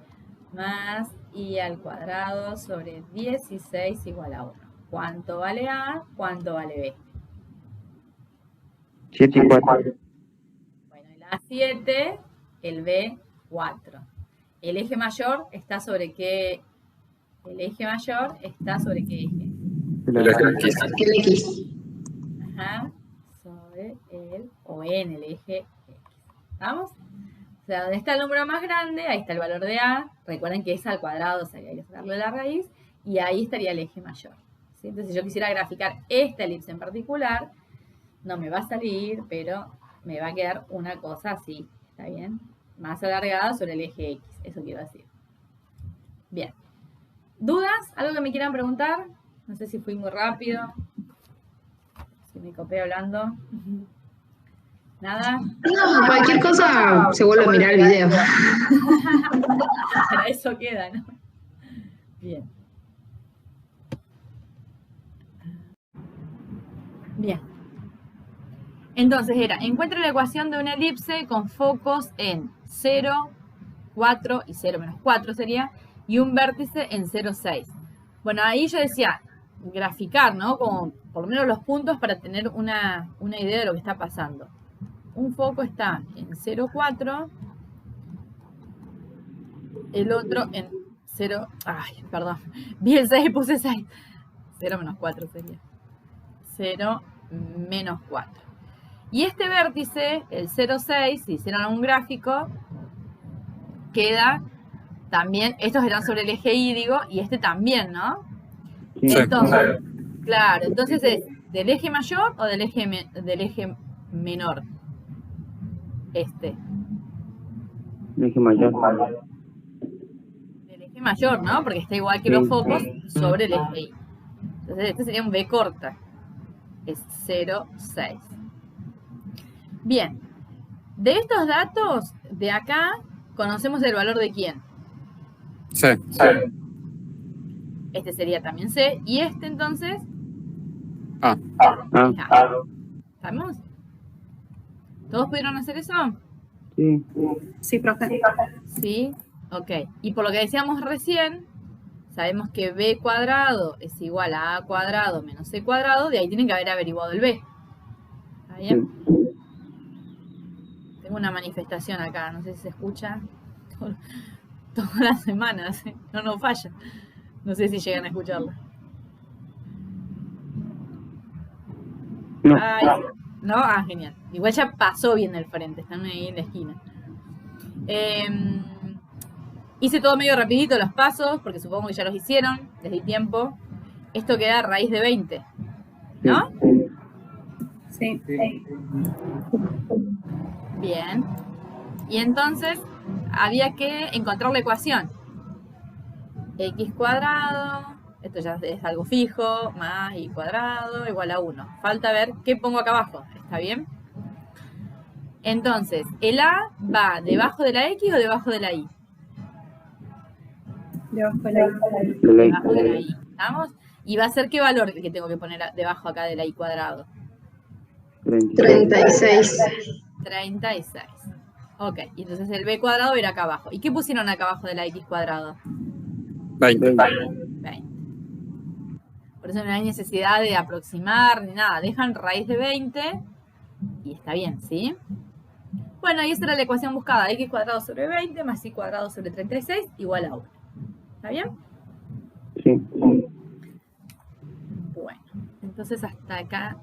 más y al cuadrado sobre 16 igual a 1. ¿Cuánto vale A? ¿Cuánto vale B? 7 y 4. Bueno, el A 7, el B 4. ¿El eje mayor está sobre qué? El eje mayor está sobre qué eje. El eje X. El X. Ajá, sobre el o en el eje X. ¿Estamos? O sea, donde está el número más grande, ahí está el valor de A. Recuerden que es al cuadrado, o sea, hay que sacarle la raíz. Y ahí estaría el eje mayor. ¿Sí? Entonces, si yo quisiera graficar esta elipse en particular, no me va a salir, pero me va a quedar una cosa así. ¿Está bien? Más alargada sobre el eje X. Eso quiero decir. Bien. ¿Dudas? ¿Algo que me quieran preguntar? No sé si fui muy rápido. Si me copé hablando. ¿Nada? No, cualquier cosa se vuelve a mirar el video. Para eso queda, ¿no? Bien. Bien. Entonces era, encuentra la ecuación de una elipse con focos en 0, 4 y 0 menos 4 sería, y un vértice en 0, 6. Bueno, ahí yo decía, graficar, ¿no? Como por lo menos los puntos para tener una idea de lo que está pasando. Un foco está en 0, 4, el otro en 0, ay, perdón, vi el 6 y puse 6. 0 menos 4 sería. 0, menos 4. Y este vértice, el 0, 6, si hicieran un gráfico, queda también, estos eran sobre el eje Y, digo, y este también, ¿no? Sí. Entonces, claro, entonces es del eje mayor o del eje menor. Este. Eje mayor. Del eje mayor, ¿no? Porque está igual que los focos sobre el eje Y. Entonces este sería un B corta. Es 0, 6. Bien. De estos datos, de acá, conocemos el valor de quién. C. Este sería también C. Y este, entonces, A. ¿estamos? ¿Todos pudieron hacer eso? Sí. Sí, profe. Sí. Ok. Y por lo que decíamos recién, sabemos que B cuadrado es igual a A cuadrado menos C cuadrado. De ahí tienen que haber averiguado el B. ¿Está bien? Tengo una manifestación acá. No sé si se escucha. Todas las semanas. No falla. No sé si llegan a escucharla. No. Ay, ¿no? Ah, genial. Igual ya pasó bien del frente, están ahí en la esquina. Hice todo medio rapidito los pasos, porque supongo que ya los hicieron, les di tiempo. Esto queda raíz de 20, ¿no? Sí. Bien. Y entonces había que encontrar la ecuación. X cuadrado, esto ya es algo fijo, más Y cuadrado igual a 1. Falta ver qué pongo acá abajo, ¿está bien? Entonces, ¿el A va debajo de la X o debajo de la Y? Debajo de la Debajo de la Y, ¿estamos? ¿Y va a ser qué valor que tengo que poner debajo acá de la Y cuadrado? 36. 36. Ok, y entonces el B cuadrado era acá abajo. ¿Y qué pusieron acá abajo de la X cuadrado? 20. 20. Por eso no hay necesidad de aproximar ni nada. Dejan raíz de 20 y está bien, ¿sí? Bueno, y esa era la ecuación buscada. X cuadrado sobre 20 más Y cuadrado sobre 36 igual a 1. ¿Está bien? Sí. Bueno, entonces hasta acá